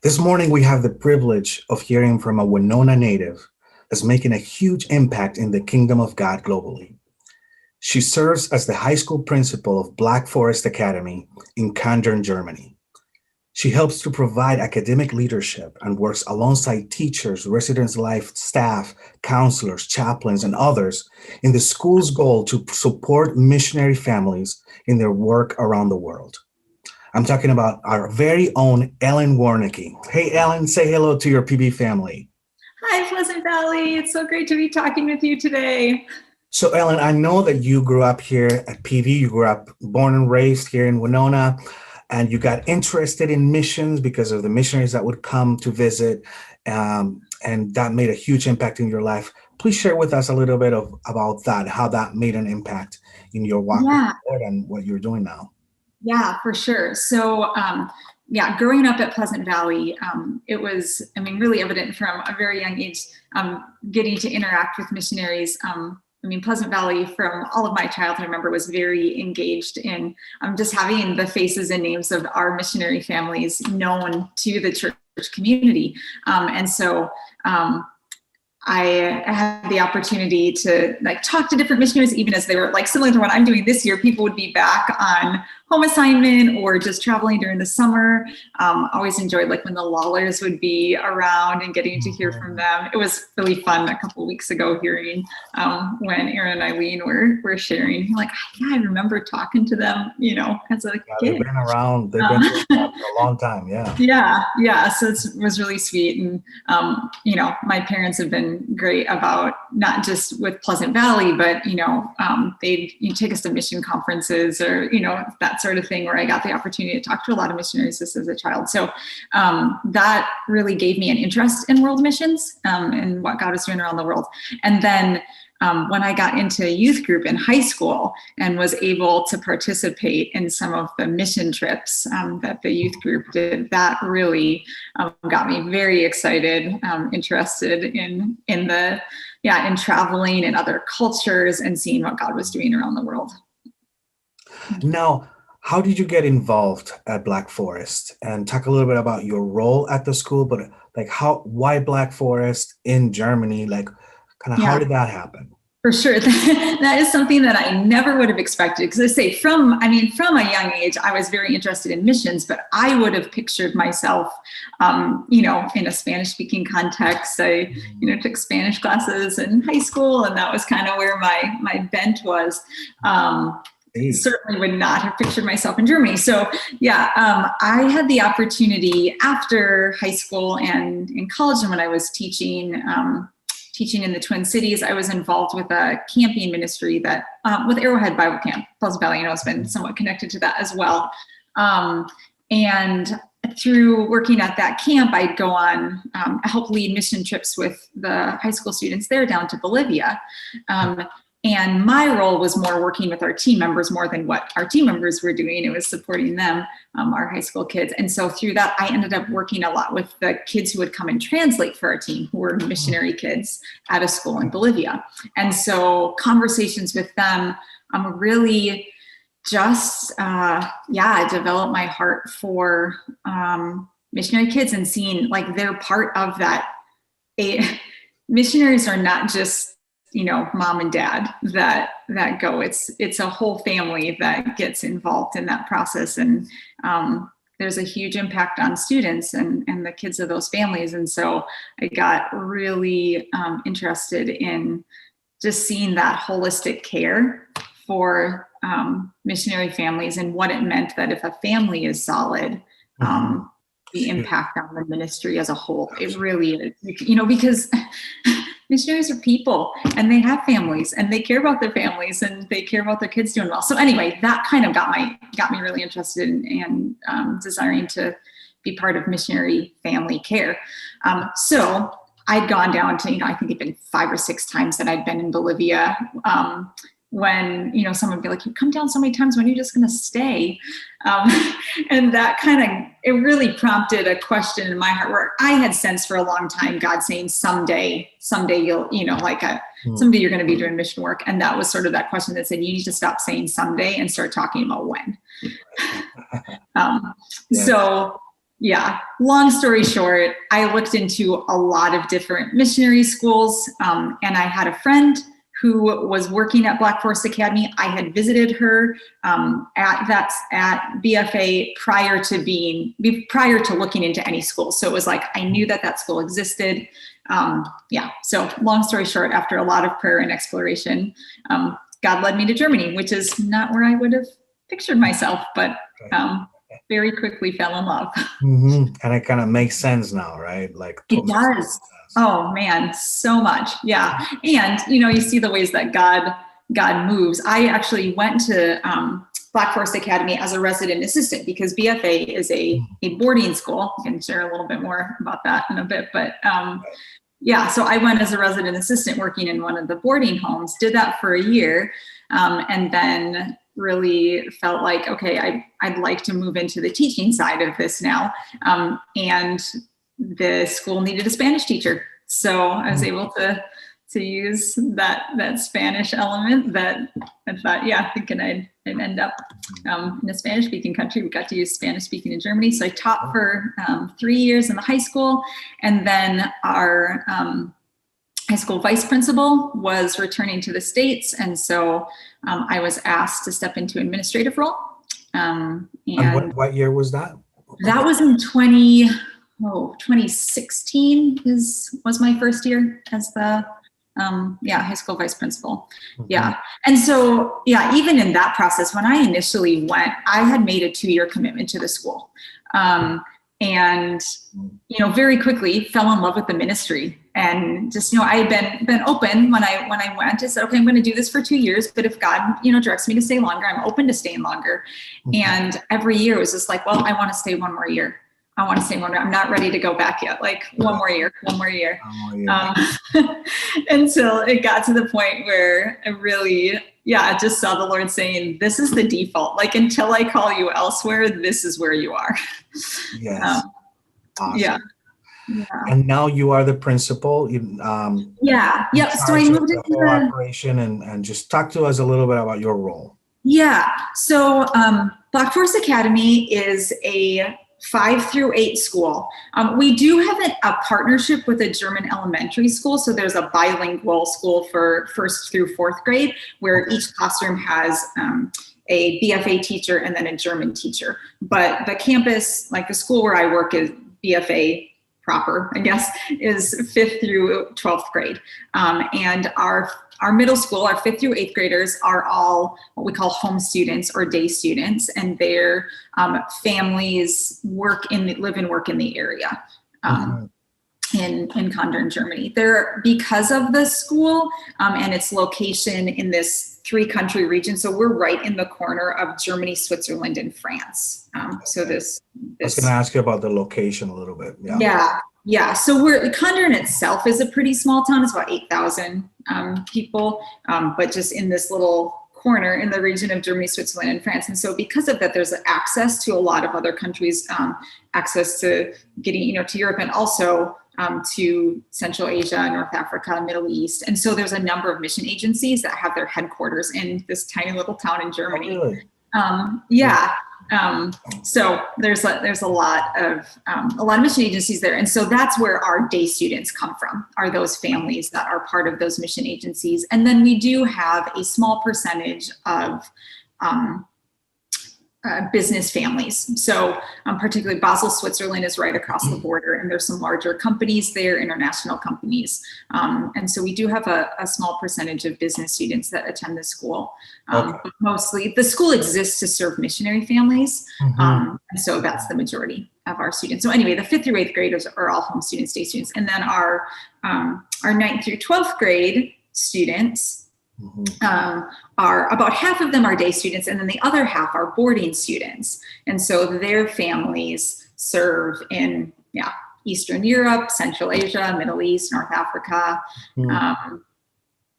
This morning, we have the privilege of hearing from a Winona native that's making a huge impact in the kingdom of God globally. She serves as the high school principal of Black Forest Academy in Kandern, Germany. She helps to provide academic leadership and works alongside teachers, residence life staff, counselors, chaplains, and others in the school's goal to support missionary families in their work around the world. I'm talking about our very own Ellen Warneke. Hey, Ellen, say hello to your PB family. Hi, Pleasant Valley. It's so great to be talking with you today. So, Ellen, I know that you grew up here at PV. You grew up born and raised here in Winona, and you got interested in missions because of the missionaries that would come to visit, and that made a huge impact in your life. Please share with us a little bit about that, how that made an impact in your walk with the Lord and what you're doing now. Yeah, for sure. So, growing up at Pleasant Valley, it was, really evident from a very young age, getting to interact with missionaries. Pleasant Valley, from all of my childhood, I remember, was very engaged in just having the faces and names of our missionary families known to the church community. I had the opportunity to talk to different missionaries, even as they were similar to what I'm doing this year. People would be back on home assignment or just traveling during the summer. Always enjoyed when the Lawlers would be around and getting to hear from them. It was really fun a couple of weeks ago hearing when Aaron and Eileen were sharing. I remember talking to them, as a kid. They've been around for a long time. Yeah. So it was really sweet. And, my parents have been great about not just with Pleasant Valley, but, they'd take us to mission conferences or, that sort of thing, where I got the opportunity to talk to a lot of missionaries just as a child. So that really gave me an interest in world missions and what God was doing around the world. And then when I got into youth group in high school and was able to participate in some of the mission trips that the youth group did, that really got me very excited, interested in traveling in other cultures and seeing what God was doing around the world. Now, how did you get involved at Black Forest? And talk a little bit about your role at the school, but why Black Forest in Germany? How did that happen? For sure. That is something that I never would have expected. Because I say from a young age, I was very interested in missions, but I would have pictured myself, in a Spanish speaking context. I, took Spanish classes in high school, and that was kind of where my bent was. Certainly would not have pictured myself in Germany. So I had the opportunity after high school and in college, and when I was teaching in the Twin Cities, I was involved with a camping ministry that with Arrowhead Bible Camp. Pleasant Valley, has been somewhat connected to that as well. And through working at that camp, I'd go on, help lead mission trips with the high school students there down to Bolivia. And my role was more working with our team members more than what our team members were doing. It was supporting them, our high school kids. And so through that, I ended up working a lot with the kids who would come and translate for our team, who were missionary kids at a school in Bolivia. And so conversations with them really just, developed my heart for missionary kids and seeing they're part of that. Missionaries are not just mom and dad that go. It's a whole family that gets involved in that process. And there's a huge impact on students and the kids of those families. And so I got really interested in just seeing that holistic care for missionary families and what it meant that if a family is solid, the impact on the ministry as a whole. It really is, because missionaries are people and they have families and they care about their families and they care about their kids doing well. So anyway, that kind of got me really interested in desiring to be part of missionary family care. So I'd gone down to, I think it'd been 5 or 6 times that I'd been in Bolivia. When, someone would be like, you come down so many times, when are you just going to stay? And that it really prompted a question in my heart where I had sensed for a long time, God saying, someday you'll, someday you're going to be doing mission work. And that was sort of that question that said, you need to stop saying someday and start talking about when. So yeah, long story short, I looked into a lot of different missionary schools, and I had a friend who was working at Black Forest Academy. I had visited her at BFA prior to looking into any school. So it was like I knew that school existed. Yeah. So long story short, after a lot of prayer and exploration, God led me to Germany, which is not where I would have pictured myself, but very quickly fell in love. Mm-hmm. And it kind of makes sense now, right? Like It does. Oh man, so much. Yeah. And you see the ways that God moves. I actually went to Black Forest Academy as a resident assistant because BFA is a boarding school. I can share a little bit more about that in a bit, but yeah, so I went as a resident assistant working in one of the boarding homes, did that for a year, and then really felt like, okay, I'd like to move into the teaching side of this now. And the school needed a Spanish teacher. So I was able to use that Spanish element that I thought, yeah, thinking I'd end up in a Spanish speaking country. We got to use Spanish speaking in Germany. So I taught for 3 years in the high school. And then our high school vice principal was returning to the States. And so I was asked to step into an administrative role. And what year was that? That was in 2016 was my first year as the high school vice principal. Mm-hmm. Yeah. And so, yeah, even in that process, when I initially went, I had made a 2-year commitment to the school. And, very quickly fell in love with the ministry and just, I had been open when I went. I said, okay, I'm going to do this for 2 years, but if God, directs me to stay longer, I'm open to staying longer. Mm-hmm. And every year it was just like, well, I want to stay one more year. I want to stay one more. I'm not ready to go back yet. Like one more year. Until it got to the point where I really, I just saw the Lord saying, this is the default. Like until I call you elsewhere, this is where you are. Yes. Awesome. Yeah. And now you are the principal. Yep. So I moved into the whole operation and just talk to us a little bit about your role. Yeah. So Black Forest Academy is a 5 through 8 school. We do have a partnership with a German elementary school. So there's a bilingual school for 1st through 4th grade where each classroom has a BFA teacher and then a German teacher. But the campus, like the school where I work, is BFA proper, I guess, is 5th through 12th grade. And our middle school, our 5th through 8th graders are all what we call home students or day students, and their families live and work in the area in Kandern, Germany. Because of the school and its location in this 3-country region, so we're right in the corner of Germany, Switzerland, and France. So this I was going to ask you about the location a little bit. Yeah. So Kandern itself is a pretty small town. It's about 8,000 people, but just in this little corner in the region of Germany, Switzerland, and France. And so because of that, there's access to a lot of other countries, access to getting, to Europe, and also to Central Asia, North Africa, Middle East. And so there's a number of mission agencies that have their headquarters in this tiny little town in Germany. Oh, really? So there's a lot of mission agencies there. And so that's where our day students come from, are those families that are part of those mission agencies. And then we do have a small percentage of business families. So particularly Basel, Switzerland is right across the border, and there's some larger companies there, international companies. And so we do have a small percentage of business students that attend the school. But mostly the school exists to serve missionary families. And so that's the majority of our students. So anyway, the 5th through 8th graders are all home students, day students. And then our 9th through 12th grade students, are about half of them are day students, and then the other half are boarding students. And so their families serve in Eastern Europe, Central Asia, Middle East, North Africa,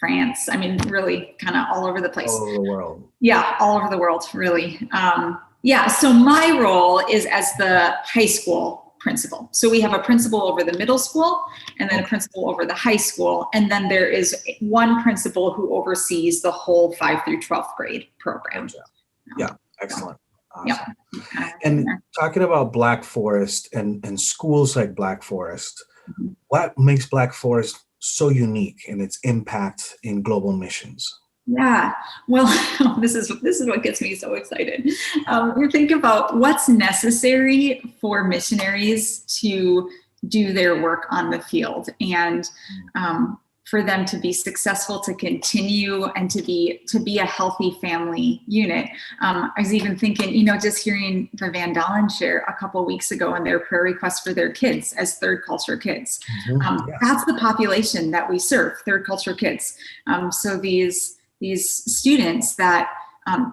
France. I mean, really kind of all over the place. All over the world. Yeah, all over the world, really. So my role is as the high school principal. So we have a principal over the middle school, and then a principal over the high school. And then there is one principal who oversees the whole 5 through 12th grade program. Yeah, excellent. Awesome. Yep. And talking about Black Forest and schools like Black Forest, Mhm. what makes Black Forest so unique in its impact in global missions? Yeah, well, this is what gets me so excited. You think about what's necessary for missionaries to do their work on the field, and for them to be successful, to continue, and to be a healthy family unit. I was even thinking, just hearing the Van Dalen share a couple of weeks ago and their prayer requests for their kids as third culture kids. Yes. That's the population that we serve, third culture kids. So these students that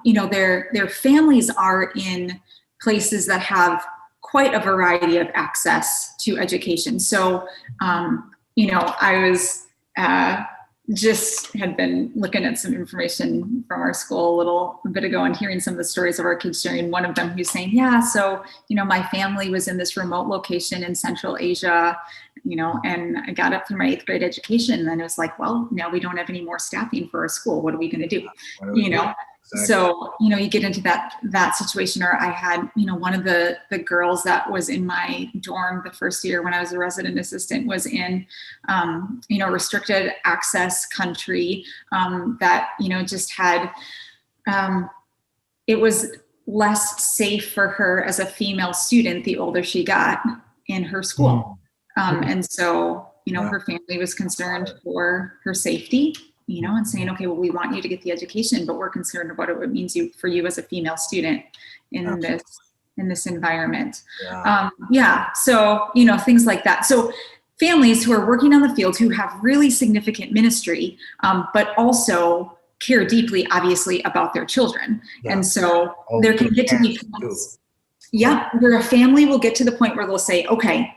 their families are in places that have quite a variety of access to education. So I was just had been looking at some information from our school a little bit ago and hearing some of the stories of our kids sharing. One of them who's saying, so my family was in this remote location in Central Asia, and I got up through my 8th grade education, and then it was like, well, now we don't have any more staffing for our school. What are we going to do? Exactly. So, you get into that situation. Or I had, one of the girls that was in my dorm the first year when I was a resident assistant was in, restricted access country that, just had, it was less safe for her as a female student the older she got in her school. And so, her family was concerned for her safety, and saying, okay, well, we want you to get the education, but we're concerned about what it means for you as a female student in this environment. So, things like that. So families who are working on the field who have really significant ministry, but also care deeply, obviously, about their children. And so there can get to be points, where a family will get to the point where they'll say, okay,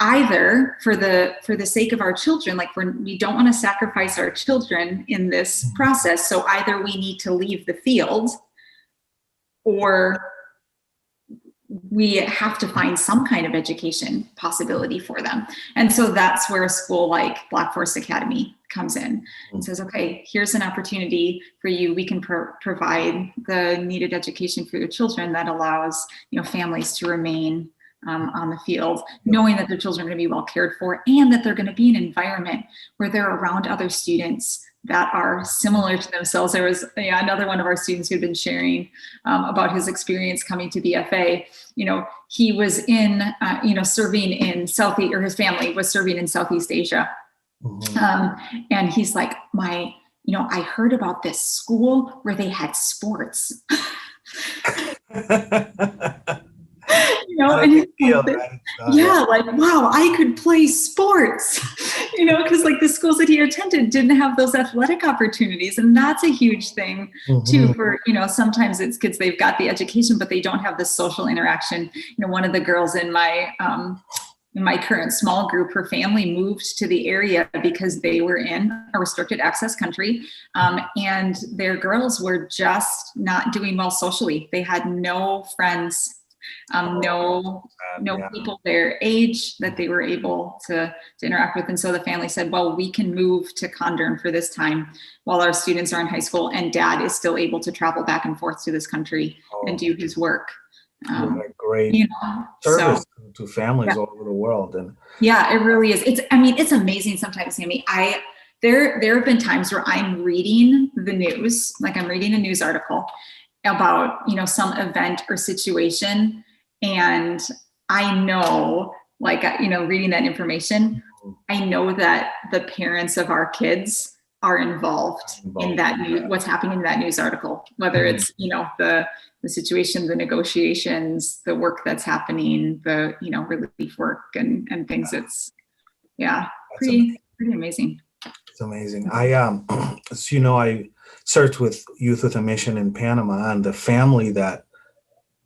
either for the sake of our children, like we don't want to sacrifice our children in this process, so either we need to leave the field or we have to find some kind of education possibility for them. And so that's where a school like Black Forest Academy comes in and says, okay, here's an opportunity for you. We can provide the needed education for your children that allows families to remain on the field, knowing that their children are going to be well cared for, and that they're going to be in an environment where they're around other students that are similar to themselves. There was another one of our students who'd been sharing about his experience coming to BFA. He was in, serving in or his family was serving in Southeast Asia. And he's like, I heard about this school where they had sports. And like, wow, I could play sports, because like the schools that he attended didn't have those athletic opportunities. And that's a huge thing too for, sometimes it's kids, they've got the education, but they don't have the social interaction. One of the girls in my current small group, her family moved to the area because they were in a restricted access country. And their girls were just not doing well socially. They had no friends, no people their age that they were able to interact with. And so the family said, well, we can move to Kandern for this time while our students are in high school, and dad is still able to travel back and forth to this country and do his work. Great service to families all over the world. And it really is. It's amazing sometimes, Sammy. There have been times where I'm reading the news, like I'm reading a news article about, some event or situation. And I know, reading that information, I know that the parents of our kids are involved in that news, what's happening in that news article, whether it's, the situation, the negotiations, the work that's happening, the, relief work and things. It's, pretty amazing. It's amazing. As you know, I served with Youth with a Mission in Panama, and the family that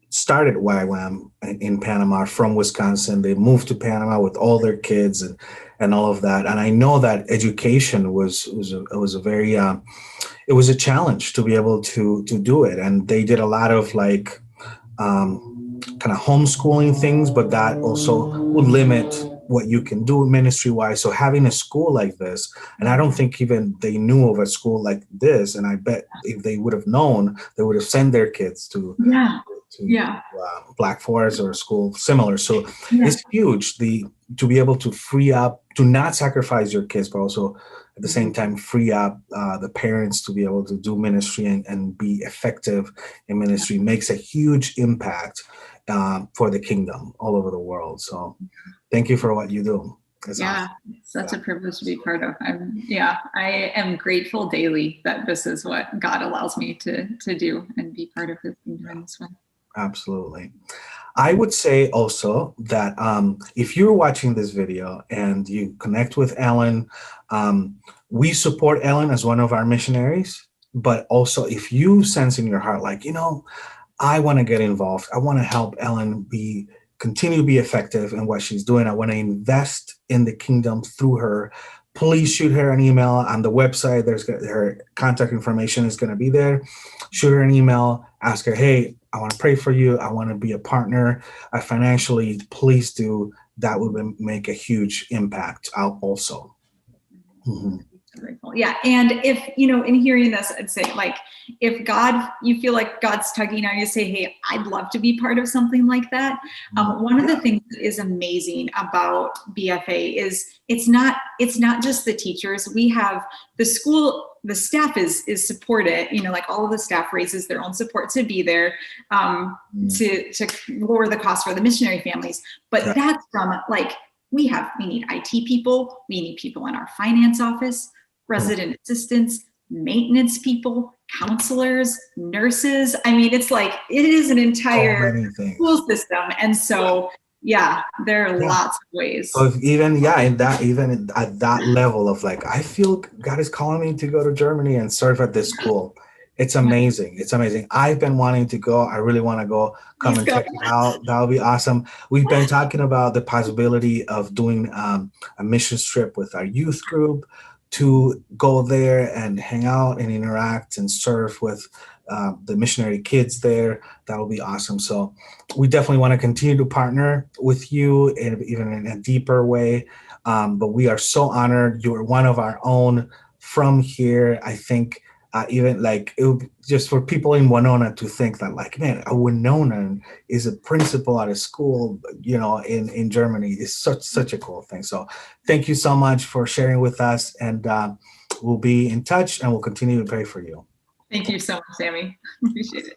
started YWAM in Panama are from Wisconsin. They moved to Panama with all their kids and all of that. And I know that education was a very it was a challenge to be able to do it. And they did a lot of kind of homeschooling things, but that also would limit what you can do ministry wise. So having a school like this, and I don't think even they knew of a school like this, and I bet if they would have known, they would have sent their kids to to Black Forest or a school similar. So it's huge to be able to free up, to not sacrifice your kids, but also at the same time free up the parents to be able to do ministry and be effective in ministry makes a huge impact for the kingdom all over the world. So thank you for what you do. That's awesome. Such a privilege to be part of. I am grateful daily that this is what God allows me to do and be part of His kingdom in this way. Absolutely. I would say also that if you're watching this video and you connect with Ellen, we support Ellen as one of our missionaries. But also, if you sense in your heart, like, I want to get involved, I want to help Ellen continue to be effective in what she's doing, I want to invest in the kingdom through her, please shoot her an email on the website. Her contact information is going to be there. Shoot her an email, ask her, hey, I want to pray for you. I want to be a partner financially. Please do. That would make a huge impact out also. Mm-hmm. Yeah. And if, in hearing this, I'd say, like, if you feel like God's tugging on you, say, hey, I'd love to be part of something like that. One of the things that is amazing about BFA is it's not just the teachers. We have the school, the staff is supported, like all of the staff raises their own support to be there, to lower the cost for the missionary families. But that's from, like, we need IT people, we need people in our finance office, resident assistants, maintenance people, counselors, nurses. I mean, it's like, it is an entire school system. And so, there are lots of ways. So even at that level of, like, I feel God is calling me to go to Germany and serve at this school. It's amazing. It's amazing. I've been wanting to go. I really want to go. Come and check it out. That would be awesome. We've been talking about the possibility of doing a mission trip with our youth group to go there and hang out and interact and serve with the missionary kids there. That would be awesome. So we definitely want to continue to partner with you even in a deeper way. But we are so honored. You are one of our own from here. I think even like it would just for people in Winona to think that, like, man, a Winonan is a principal at a school, in Germany is such a cool thing. So thank you so much for sharing with us, and we'll be in touch and we'll continue to pray for you. Thank you so much, Sammy. Appreciate it.